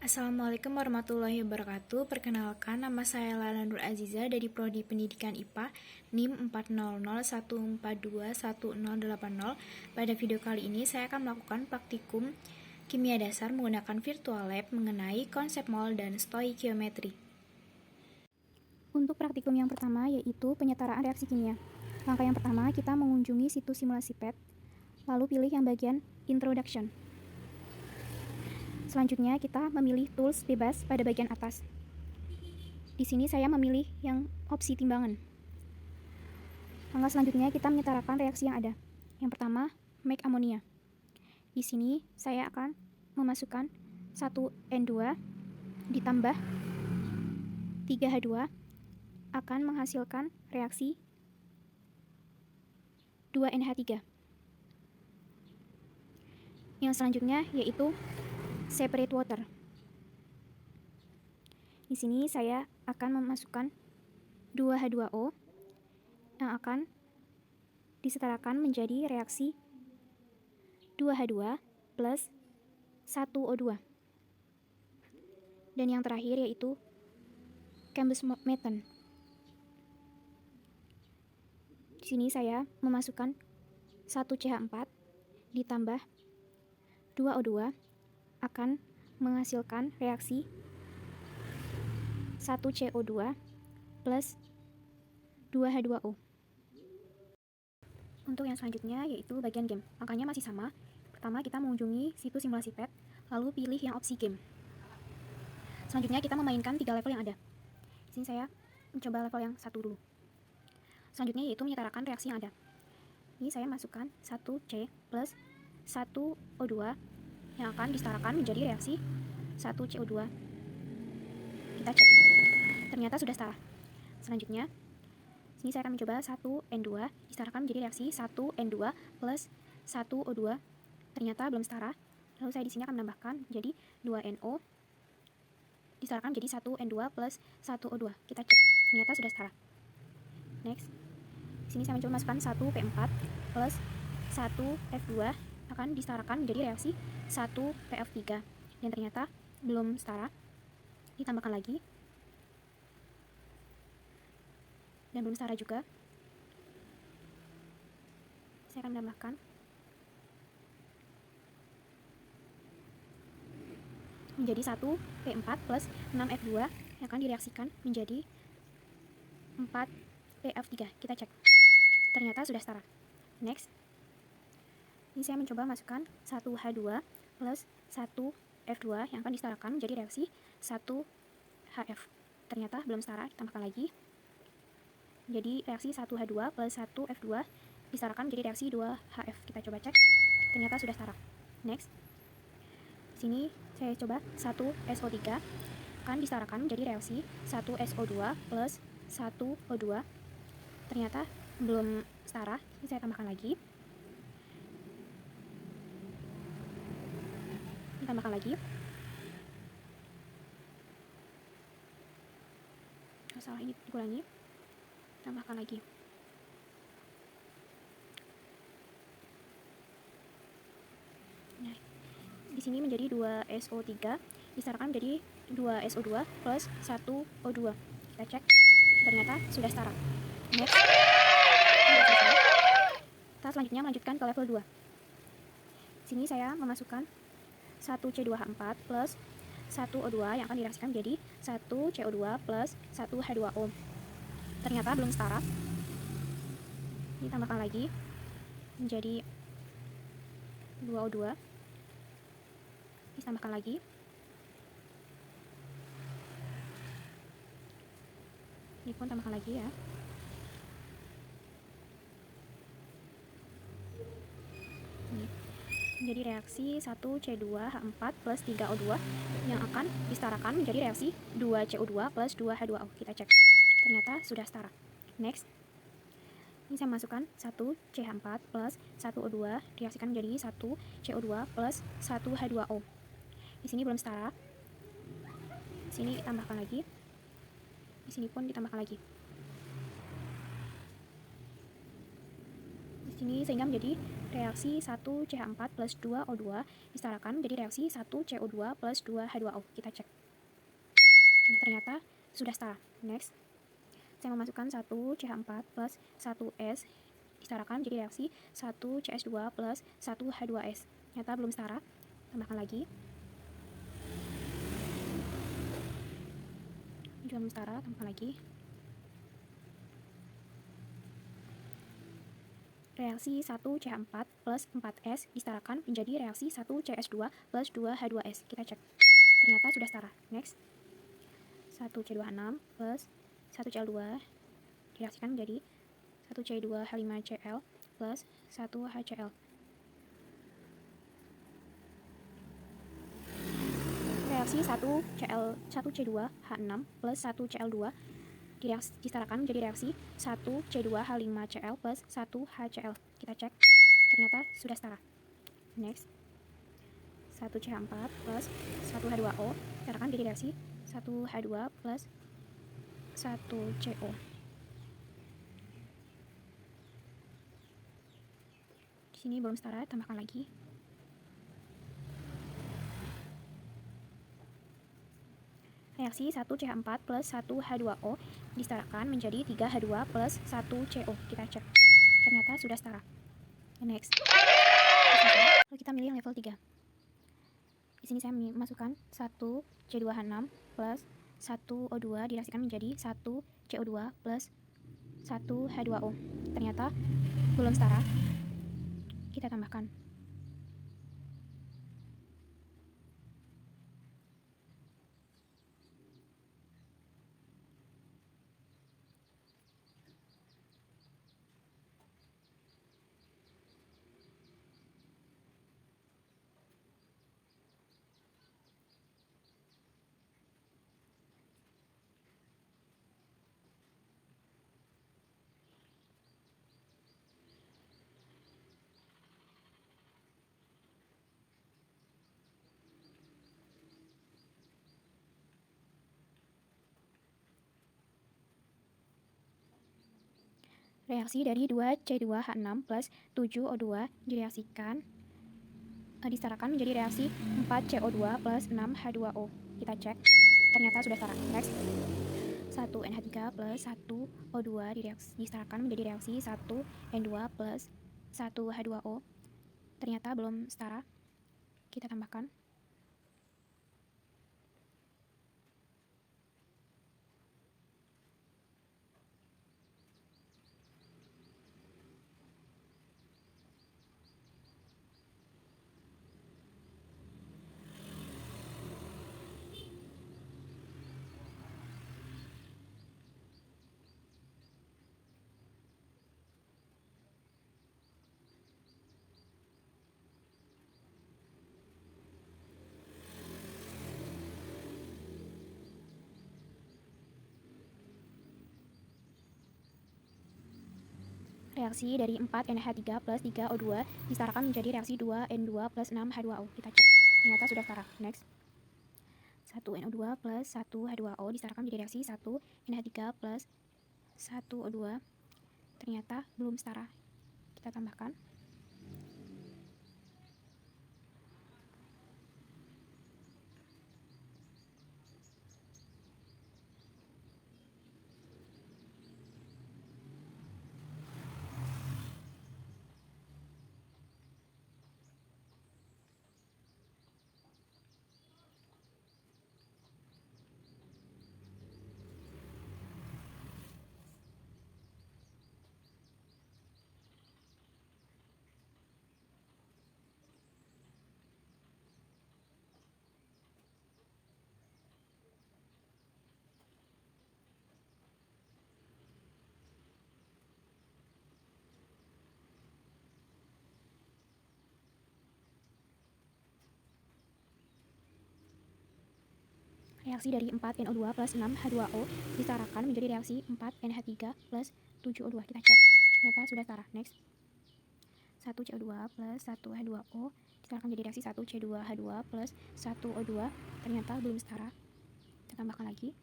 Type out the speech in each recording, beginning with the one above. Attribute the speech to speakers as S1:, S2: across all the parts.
S1: Assalamualaikum warahmatullahi wabarakatuh. Perkenalkan, nama saya Lala Nur Aziza dari Prodi Pendidikan IPA NIM 40014211080. Pada video kali ini saya akan melakukan praktikum kimia dasar menggunakan virtual lab mengenai konsep mol dan stoikiometri.
S2: Untuk praktikum yang pertama yaitu penyetaraan reaksi kimia. Langkah yang pertama, kita mengunjungi situs simulasi PET, lalu pilih yang bagian Introduction. Selanjutnya, kita memilih tools bebas pada bagian atas. Di sini saya memilih yang opsi timbangan. Langkah selanjutnya, kita menyetarakan reaksi yang ada. Yang pertama, make amonia. Di sini saya akan memasukkan 1N2 ditambah 3H2 akan menghasilkan reaksi 2NH3. Yang selanjutnya yaitu separate water. Di sini saya akan memasukkan 2H2O yang akan disetarakan menjadi reaksi 2H2 plus 1O2. Dan yang terakhir yaitu Cambus methane. Di sini saya memasukkan 1CH4 ditambah 2O2 akan menghasilkan reaksi 1CO2 plus 2H2O. Untuk yang selanjutnya yaitu bagian game. Langkahnya masih sama. Pertama, kita mengunjungi situs simulasi PET, lalu pilih yang opsi game. Selanjutnya kita memainkan 3 level yang ada. Di sini saya mencoba level yang 1 dulu. Selanjutnya yaitu menyetarakan reaksi yang ada. Ini saya masukkan 1C plus 1O2 yang akan disetarakan menjadi reaksi 1CO2. Kita cek. Ternyata sudah setara. Selanjutnya, sini saya akan mencoba 1N2 disetarakan menjadi reaksi 1N2 plus 1O2. Ternyata belum setara. Lalu saya di sini akan menambahkan jadi 2NO disetarakan menjadi 1N2 plus 1O2. Kita cek. Ternyata sudah setara. Next. Sini saya mencoba masukkan 1P4 plus 1F2 akan disetarakan menjadi reaksi 1PF3 dan ternyata belum setara. Ditambahkan lagi dan belum setara juga. Saya akan menambahkan menjadi 1P4 plus 6F2 yang akan direaksikan menjadi 4PF3. Kita cek. Ternyata sudah setara. Next. Ini saya mencoba masukkan 1H2 plus 1F2 yang akan disetarakan menjadi reaksi 1HF. Ternyata belum setara, ditambahkan lagi. Jadi reaksi 1H2 plus 1F2 disetarakan menjadi reaksi 2HF. Kita coba cek. Ternyata sudah setara. Next. Sini saya coba 1SO3 akan disetarakan menjadi reaksi 1SO2 plus 1O2. Ternyata belum setara. Ini saya tambahkan lagi. Ditambahkan lagi. Salah, ini dikurangi. Tambahkan lagi. Nah, di sini menjadi 2SO3 disetarakan menjadi 2SO2 plus 1O2. Kita cek. Ternyata sudah setara. Next. Kita selanjutnya melanjutkan ke level 2. Sini saya memasukkan 1C2H4 plus 1O2 yang akan direaksikan menjadi 1CO2 plus 1H2O. Ternyata belum setara. Ditambahkan lagi menjadi 2O2. Ditambahkan lagi. Ini pun tambahkan lagi ya. Ini menjadi reaksi 1C2H4 plus 3O2 yang akan disetarakan menjadi reaksi 2CO2 plus 2H2O. Kita cek. Ternyata sudah setara. Next. Ini saya masukkan 1CH4 plus 1O2 direaksikan menjadi 1CO2 plus 1H2O. Di sini belum setara. Di sini tambahkan lagi. Di sini pun ditambahkan lagi. Di sini sehingga menjadi reaksi 1CH4 plus 2O2 disetarakan menjadi reaksi 1CO2 plus 2H2O. Kita cek. Nah, ternyata sudah setara. Next, saya memasukkan 1CH4 plus 1S disetarakan menjadi reaksi 1CS2 plus 1H2S. Ternyata belum setara. Tambahkan lagi. Ini juga belum setara, tambahkan lagi. Reaksi 1CH4 plus 4S disetarakan menjadi reaksi 1CS2 plus 2H2S. Kita cek. Ternyata sudah setara. Next, 1C2H6 plus 1Cl2 direaksikan menjadi 1C2H5Cl plus 1HCl. Reaksi 1C2H6 plus 1Cl2 disetarakan menjadi reaksi 1C2H5Cl plus 1HCl. Kita cek. Ternyata sudah setara. Next, 1CH4 plus 1H2O disetarakan menjadi reaksi 1H2 plus 1CO. Di sini belum setara, tambahkan lagi. Reaksi 1CH4 plus 1H2O disetarakan menjadi 3H2 plus 1CO. Kita cek. Ternyata sudah setara. Next. Lalu kita milih level 3. Di sini saya memasukkan 1C2H6 plus 1O2 direaksikan menjadi 1CO2 plus 1H2O. Ternyata belum setara. Kita tambahkan. Reaksi dari 2C2H6 plus 7O2 disetarakan menjadi reaksi 4CO2 plus 6H2O. Kita cek. Ternyata sudah setara. Next, 1NH3 plus 1O2 disetarakan menjadi reaksi 1N2 plus 1H2O. Ternyata belum setara. Kita tambahkan. Reaksi dari 4NH3 plus 3O2 disetarakan menjadi reaksi 2N2 plus 6H2O. Kita cek. Ternyata sudah setara. Next, 1NO2 plus 1H2O disetarakan menjadi reaksi 1NH3 plus 1O2. Ternyata belum setara. Kita tambahkan. Reaksi dari 4NO2 plus 6H2O disetarakan menjadi reaksi 4NH3 plus 7O2. Kita cek. Ternyata sudah setara. Next, 1CO2 plus 1H2O disetarakan menjadi reaksi 1C2H2 plus 1O2. Ternyata belum setara. Kita tambahkan lagi.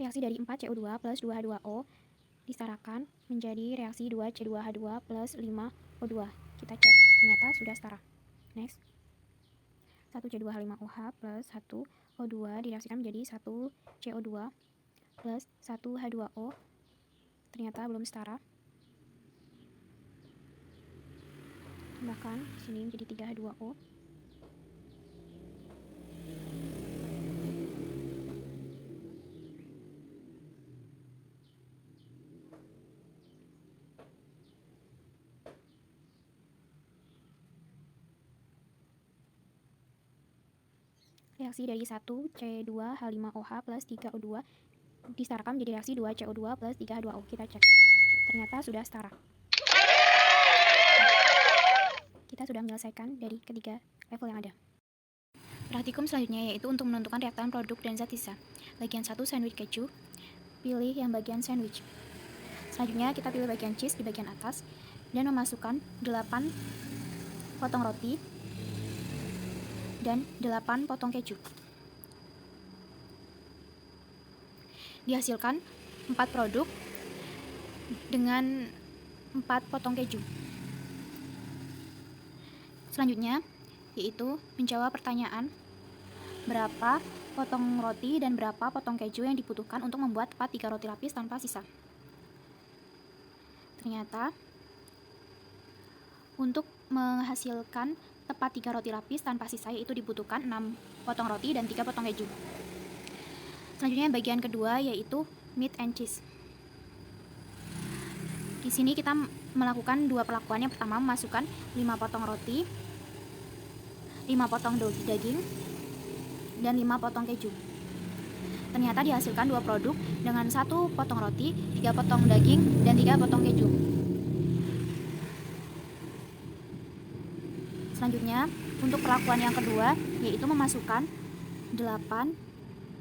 S2: reaksi dari 4CO2 plus 2H2O disetarakan menjadi reaksi 2C2H2 plus 5O2. Kita cek, ternyata sudah setara. Next, 1C2H5OH plus 1O2 direaksikan menjadi 1CO2 plus 1H2O. Ternyata belum setara. Tambahkan sini menjadi 3H2O. Reaksi dari 1C2H5OH plus 3O2 disetarakan menjadi reaksi 2CO2 plus 3H2O. Kita cek. Ternyata sudah setara. Kita sudah menyelesaikan dari ketiga level yang ada. Praktikum selanjutnya yaitu untuk menentukan reaktan produk dan zat sisa. Bagian 1 sandwich keju. Pilih yang bagian sandwich. Selanjutnya kita pilih bagian cheese di bagian atas dan memasukkan 8 potong roti dan 8 potong keju. Dihasilkan 4 produk dengan 4 potong keju. Selanjutnya yaitu menjawab pertanyaan berapa potong roti dan berapa potong keju yang dibutuhkan untuk membuat tepat 3 roti lapis tanpa sisa. Ternyata untuk menghasilkan tepat 3 roti lapis tanpa sisa yaitu dibutuhkan 6 potong roti dan 3 potong keju. Selanjutnya bagian kedua yaitu meat and cheese. Di sini kita melakukan dua perlakuan. Yang pertama memasukkan 5 potong roti, 5 potong daging, dan 5 potong keju. Ternyata dihasilkan 2 produk dengan 1 potong roti, 3 potong daging, dan 3 potong keju. Selanjutnya, untuk perlakuan yang kedua, yaitu memasukkan 8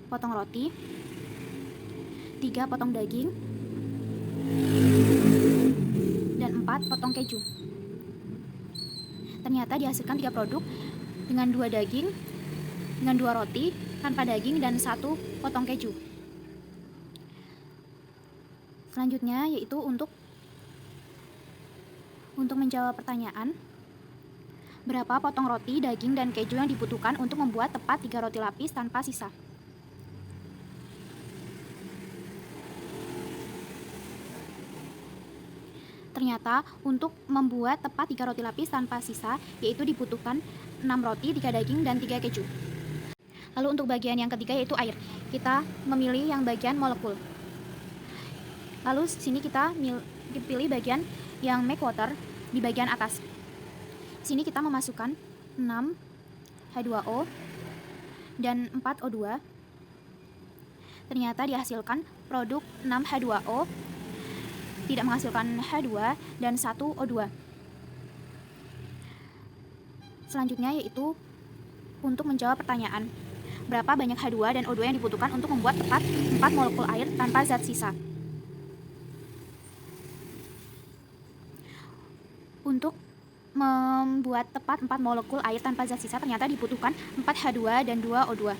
S2: potong roti, 3 potong daging, dan 4 potong keju. Ternyata dihasilkan 3 produk dengan 2 daging, dengan 2 roti, tanpa daging, dan 1 potong keju. Selanjutnya, yaitu untuk menjawab pertanyaan berapa potong roti, daging, dan keju yang dibutuhkan untuk membuat tepat 3 roti lapis tanpa sisa. Ternyata untuk membuat tepat 3 roti lapis tanpa sisa yaitu dibutuhkan 6 roti, 3 daging, dan 3 keju. Lalu untuk bagian yang ketiga yaitu air. Kita memilih yang bagian molekul. Lalu sini kita pilih bagian yang make water di bagian atas. Sini kita memasukkan 6 H2O dan 4 O2. Ternyata dihasilkan produk 6 H2O, tidak menghasilkan H2 dan 1 O2. Selanjutnya yaitu untuk menjawab pertanyaan berapa banyak H2 dan O2 yang dibutuhkan untuk membuat tepat 4 molekul air tanpa zat sisa. Untuk membuat tepat 4 molekul air tanpa zat sisa ternyata dibutuhkan 4 H2 dan 2 O2.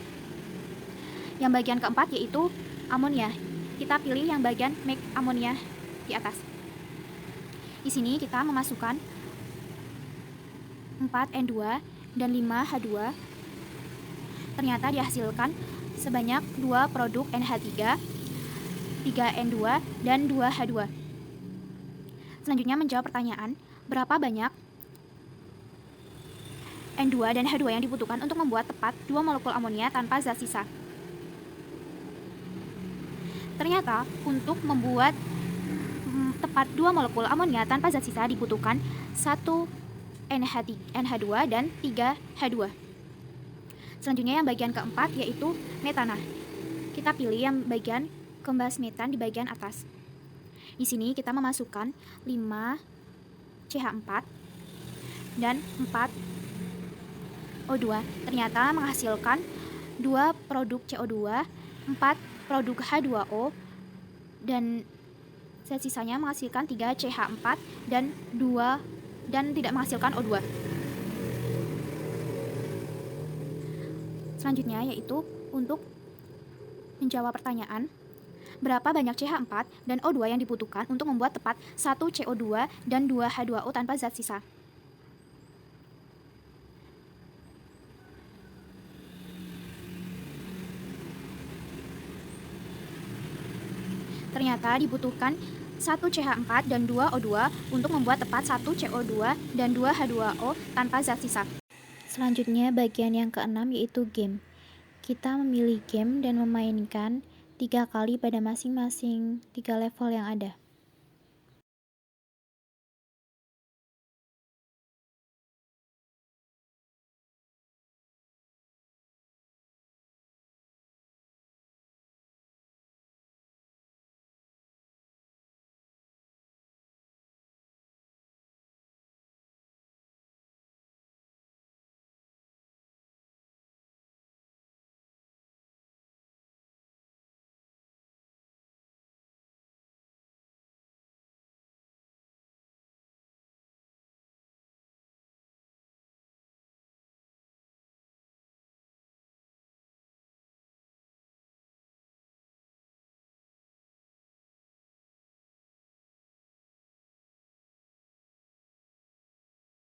S2: Yang bagian keempat yaitu amonia. Kita pilih yang bagian make amonia di atas. Di sini kita memasukkan 4 N2 dan 5 H2. Ternyata dihasilkan sebanyak 2 produk NH3, 3 N2 dan 2 H2. Selanjutnya menjawab pertanyaan berapa banyak N2 dan H2 yang dibutuhkan untuk membuat tepat 2 molekul amonia tanpa zat sisa. Ternyata untuk membuat tepat 2 molekul amonia tanpa zat sisa dibutuhkan 1 NH2 dan 3 H2. Selanjutnya yang bagian keempat yaitu metana. Kita pilih yang bagian kembas metan di bagian atas. Di sini kita memasukkan 5 CH4 dan 4 O2. Ternyata menghasilkan 2 produk CO2, 4 produk H2O, dan zat sisanya menghasilkan 3 CH4 dan tidak menghasilkan O2. Selanjutnya yaitu untuk menjawab pertanyaan berapa banyak CH4 dan O2 yang dibutuhkan untuk membuat tepat 1 CO2 dan 2 H2O tanpa zat sisa. Ternyata dibutuhkan 1 CH4 dan 2 O2 untuk membuat tepat 1 CO2 dan 2 H2O tanpa zat sisa.
S1: Selanjutnya bagian yang keenam yaitu game. Kita memilih game dan memainkan 3 kali pada masing-masing 3 level yang ada.